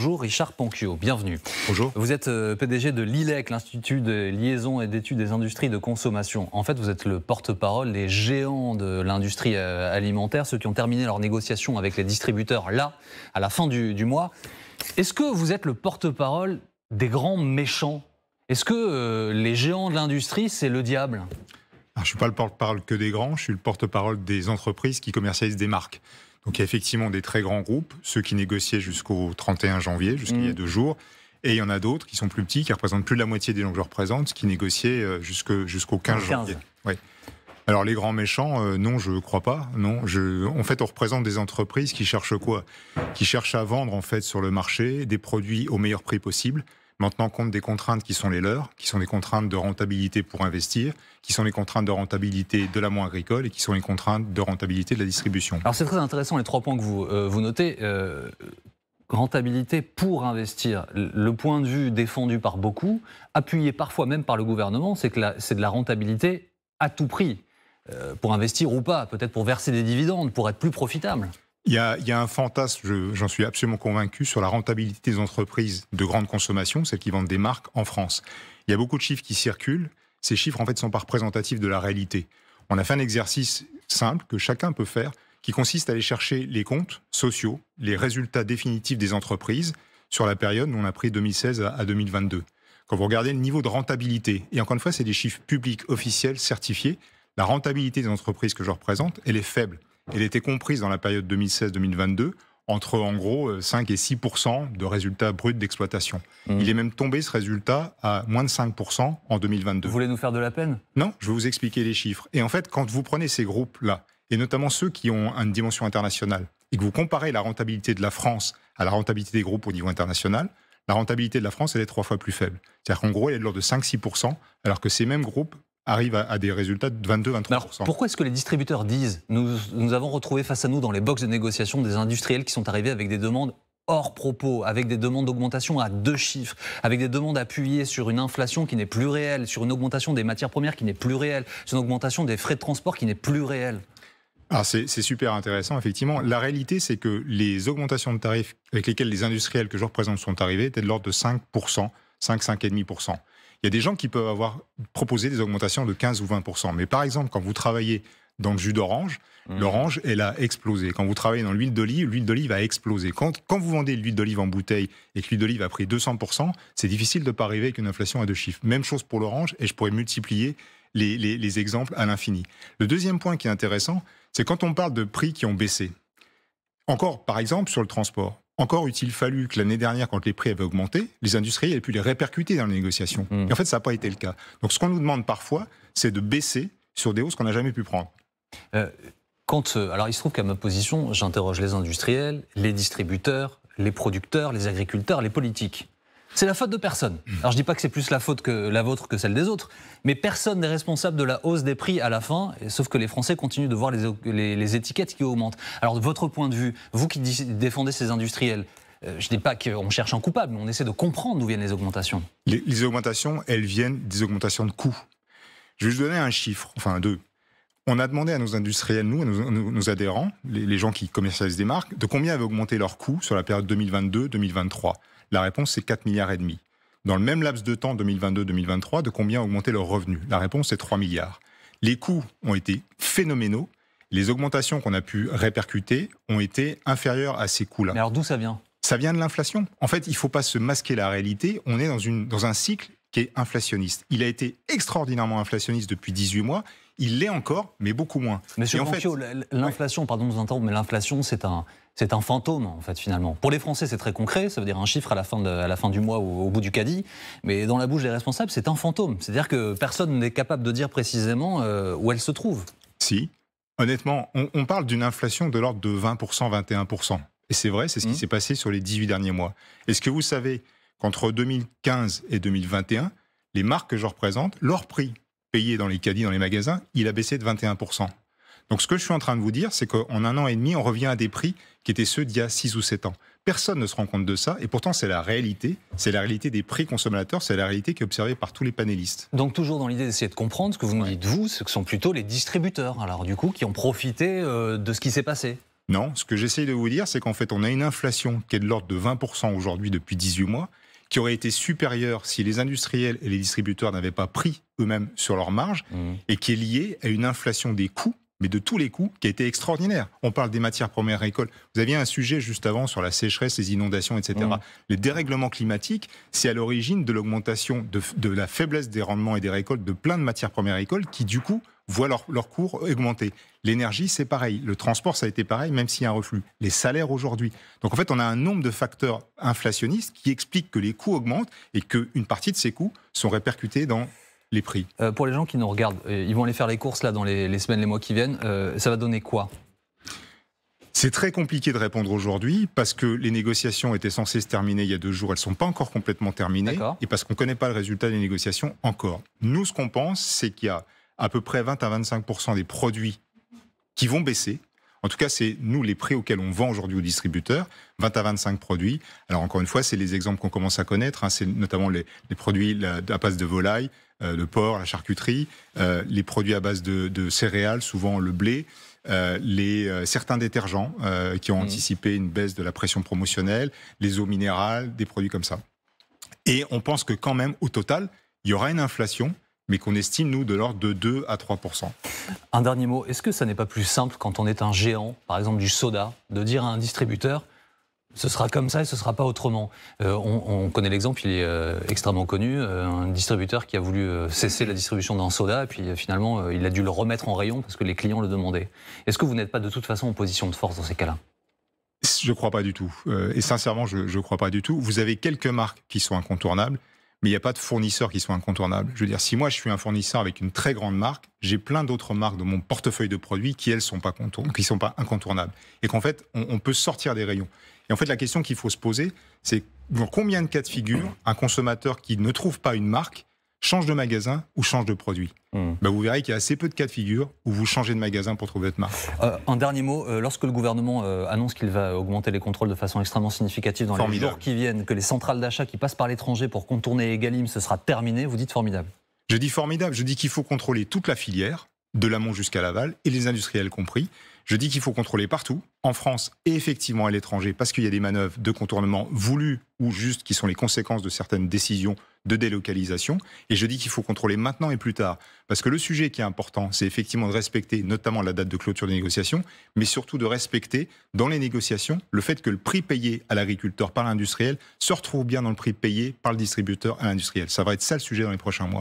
Bonjour Richard Panquio, bienvenue. Bonjour. Vous êtes PDG de l'ILEC, l'Institut de liaison et d'études des industries de consommation. En fait, vous êtes le porte-parole des géants de l'industrie alimentaire, ceux qui ont terminé leurs négociations avec les distributeurs là, à la fin du mois. Est-ce que vous êtes le porte-parole des grands méchants? Est-ce que les géants de l'industrie, c'est le diable? Alors, je ne suis pas le porte-parole que des grands, je suis le porte-parole des entreprises qui commercialisent des marques. Donc il y a effectivement des très grands groupes, ceux qui négociaient jusqu'au 31 janvier, jusqu'il y a 2 jours. Et il y en a d'autres qui sont plus petits, qui représentent plus de la moitié des gens que je représente, qui négociaient jusqu'au 15 janvier. Oui. Alors les grands méchants, non, je ne crois pas. Non, en fait, on représente des entreprises qui cherchent quoi? Qui cherchent à vendre en fait sur le marché des produits au meilleur prix possible, maintenant compte des contraintes qui sont les leurs, qui sont des contraintes de rentabilité pour investir, qui sont les contraintes de rentabilité de l'amont agricole et qui sont les contraintes de rentabilité de la distribution. Alors c'est très intéressant les 3 points que vous notez. Rentabilité pour investir. Le point de vue défendu par beaucoup, appuyé parfois même par le gouvernement, c'est que c'est de la rentabilité à tout prix. Pour investir ou pas, peut-être pour verser des dividendes, pour être plus profitable. Il y a un fantasme, j'en suis absolument convaincu, sur la rentabilité des entreprises de grande consommation, celles qui vendent des marques en France. Il y a beaucoup de chiffres qui circulent. Ces chiffres, en fait, ne sont pas représentatifs de la réalité. On a fait un exercice simple que chacun peut faire, qui consiste à aller chercher les comptes sociaux, les résultats définitifs des entreprises sur la période où on a pris 2016 à 2022. Quand vous regardez le niveau de rentabilité, et encore une fois, c'est des chiffres publics, officiels, certifiés, la rentabilité des entreprises que je représente, elle est faible. Elle était comprise dans la période 2016-2022 entre en gros 5 et 6% de résultats bruts d'exploitation. Il est même tombé ce résultat à moins de 5% en 2022. Vous voulez nous faire de la peine? Non, je vais vous expliquer les chiffres. Et en fait, quand vous prenez ces groupes-là, et notamment ceux qui ont une dimension internationale, et que vous comparez la rentabilité de la France à la rentabilité des groupes au niveau international, la rentabilité de la France, elle est 3 fois plus faible. C'est-à-dire qu'en gros, elle est de l'ordre de 5-6%, alors que ces mêmes groupes arrive à des résultats de 22-23%. Alors, pourquoi est-ce que les distributeurs disent nous avons retrouvé face à nous dans les box de négociation des industriels qui sont arrivés avec des demandes hors propos, avec des demandes d'augmentation à 2 chiffres, avec des demandes appuyées sur une inflation qui n'est plus réelle, sur une augmentation des matières premières qui n'est plus réelle, sur une augmentation des frais de transport qui n'est plus réelle? Alors c'est super intéressant, effectivement. La réalité, c'est que les augmentations de tarifs avec lesquelles les industriels que je représente sont arrivés étaient de l'ordre de 5%, 5,5%. Il y a des gens qui peuvent avoir proposé des augmentations de 15 ou 20%. Mais par exemple, quand vous travaillez dans le jus d'orange, l'orange, elle a explosé. Quand vous travaillez dans l'huile d'olive a explosé. Quand vous vendez l'huile d'olive en bouteille et que l'huile d'olive a pris 200%, c'est difficile de ne pas arriver avec une inflation à 2 chiffres. Même chose pour l'orange, et je pourrais multiplier les exemples à l'infini. Le deuxième point qui est intéressant, c'est quand on parle de prix qui ont baissé. Encore, par exemple, sur le transport. Encore eût-il fallu que l'année dernière, quand les prix avaient augmenté, les industriels aient pu les répercuter dans les négociations. Et en fait, ça n'a pas été le cas. Donc ce qu'on nous demande parfois, c'est de baisser sur des hausses qu'on n'a jamais pu prendre. Alors il se trouve qu'à ma position, j'interroge les industriels, les distributeurs, les producteurs, les agriculteurs, les politiques. C'est la faute de personne. Alors je ne dis pas que c'est plus la faute que la vôtre que celle des autres, mais personne n'est responsable de la hausse des prix à la fin, sauf que les Français continuent de voir les étiquettes qui augmentent. Alors de votre point de vue, vous qui défendez ces industriels, je ne dis pas qu'on cherche un coupable, mais on essaie de comprendre d'où viennent les augmentations. Les augmentations, elles viennent des augmentations de coûts. Je vais vous donner un chiffre, enfin 2. On a demandé à nos industriels, nos adhérents, les gens qui commercialisent des marques, de combien avaient augmenté leurs coûts sur la période 2022-2023. La réponse, c'est 4,5 milliards. Dans le même laps de temps, 2022-2023, de combien ont augmenté leurs revenus? La réponse, c'est 3 milliards. Les coûts ont été phénoménaux. Les augmentations qu'on a pu répercuter ont été inférieures à ces coûts-là. Mais alors d'où ça vient? Ça vient de l'inflation. En fait, il ne faut pas se masquer la réalité. On est dans un cycle qui est inflationniste. Il a été extraordinairement inflationniste depuis 18 mois. Il l'est encore, mais beaucoup moins. Monsieur Panquio, l'inflation, pardon de vous interrompre, mais l'inflation, c'est un fantôme, en fait, finalement. Pour les Français, c'est très concret, ça veut dire un chiffre à la fin du mois ou au bout du caddie, mais dans la bouche des responsables, c'est un fantôme. C'est-à-dire que personne n'est capable de dire précisément où elle se trouve. Si, honnêtement, on parle d'une inflation de l'ordre de 20%, 21%. Et c'est vrai, c'est ce qui s'est passé sur les 18 derniers mois. Est-ce que vous savez qu'entre 2015 et 2021, les marques que je représente, leur prix payé dans les caddies, dans les magasins, il a baissé de 21%. Donc ce que je suis en train de vous dire, c'est qu'en 1 an et demi, on revient à des prix qui étaient ceux d'il y a 6 ou 7 ans. Personne ne se rend compte de ça, et pourtant c'est la réalité des prix consommateurs, c'est la réalité qui est observée par tous les panélistes. Donc toujours dans l'idée d'essayer de comprendre, ce que vous nous dites, vous, ce sont plutôt les distributeurs, alors du coup, qui ont profité de ce qui s'est passé. Non, ce que j'essaye de vous dire, c'est qu'en fait, on a une inflation qui est de l'ordre de 20% aujourd'hui depuis 18 mois, qui aurait été supérieure si les industriels et les distributeurs n'avaient pas pris eux-mêmes sur leurs marges, et qui est liée à une inflation des coûts, mais de tous les coûts, qui a été extraordinaire. On parle des matières premières agricoles. Vous aviez un sujet juste avant sur la sécheresse, les inondations, etc. Les dérèglements climatiques, c'est à l'origine de l'augmentation de la faiblesse des rendements et des récoltes de plein de matières premières agricoles qui, du coup, voient leur cours augmenter. L'énergie, c'est pareil. Le transport, ça a été pareil, même s'il y a un reflux. Les salaires aujourd'hui. Donc en fait, on a un nombre de facteurs inflationnistes qui expliquent que les coûts augmentent et qu'une partie de ces coûts sont répercutés dans les prix. Pour les gens qui nous regardent, ils vont aller faire les courses là dans les semaines, les mois qui viennent. Ça va donner quoi ? C'est très compliqué de répondre aujourd'hui parce que les négociations étaient censées se terminer il y a 2 jours. Elles ne sont pas encore complètement terminées. D'accord. Et parce qu'on ne connaît pas le résultat des négociations encore. Nous, ce qu'on pense, c'est qu'il y a à peu près 20 à 25% des produits qui vont baisser. En tout cas, c'est nous les prix auxquels on vend aujourd'hui aux distributeurs, 20 à 25 produits. Alors encore une fois, c'est les exemples qu'on commence à connaître. C'est notamment les produits à base de volaille, de porc, la charcuterie, les produits à base de céréales, souvent le blé, certains détergents qui ont anticipé une baisse de la pression promotionnelle, les eaux minérales, des produits comme ça. Et on pense que quand même, au total, il y aura une inflation, mais qu'on estime, nous, de l'ordre de 2 à 3%. Un dernier mot, est-ce que ça n'est pas plus simple quand on est un géant, par exemple du soda, de dire à un distributeur ce sera comme ça et ce ne sera pas autrement. On connaît l'exemple, il est extrêmement connu, un distributeur qui a voulu cesser la distribution d'un soda et puis finalement il a dû le remettre en rayon parce que les clients le demandaient. Est-ce que vous n'êtes pas de toute façon en position de force dans ces cas-là ? Je ne crois pas du tout. Et sincèrement, je ne crois pas du tout. Vous avez quelques marques qui sont incontournables, mais il n'y a pas de fournisseurs qui sont incontournables. Je veux dire, si moi je suis un fournisseur avec une très grande marque, j'ai plein d'autres marques dans mon portefeuille de produits qui, elles, sont pas incontournables. Et qu'en fait, on peut sortir des rayons. Et en fait, la question qu'il faut se poser, c'est dans combien de cas de figure un consommateur qui ne trouve pas une marque change de magasin ou change de produit. Vous verrez qu'il y a assez peu de cas de figure où vous changez de magasin pour trouver votre marque. Un dernier mot, lorsque le gouvernement annonce qu'il va augmenter les contrôles de façon extrêmement significative dans les jours qui viennent, que les centrales d'achat qui passent par l'étranger pour contourner Egalim, ce sera terminé, vous dites formidable. Je dis formidable, je dis qu'il faut contrôler toute la filière, de l'amont jusqu'à l'aval, et les industriels compris. Je dis qu'il faut contrôler partout, en France et effectivement à l'étranger, parce qu'il y a des manœuvres de contournement voulues ou juste qui sont les conséquences de certaines décisions de délocalisation. Et je dis qu'il faut contrôler maintenant et plus tard. Parce que le sujet qui est important, c'est effectivement de respecter notamment la date de clôture des négociations, mais surtout de respecter dans les négociations le fait que le prix payé à l'agriculteur par l'industriel se retrouve bien dans le prix payé par le distributeur à l'industriel. Ça va être ça le sujet dans les prochains mois.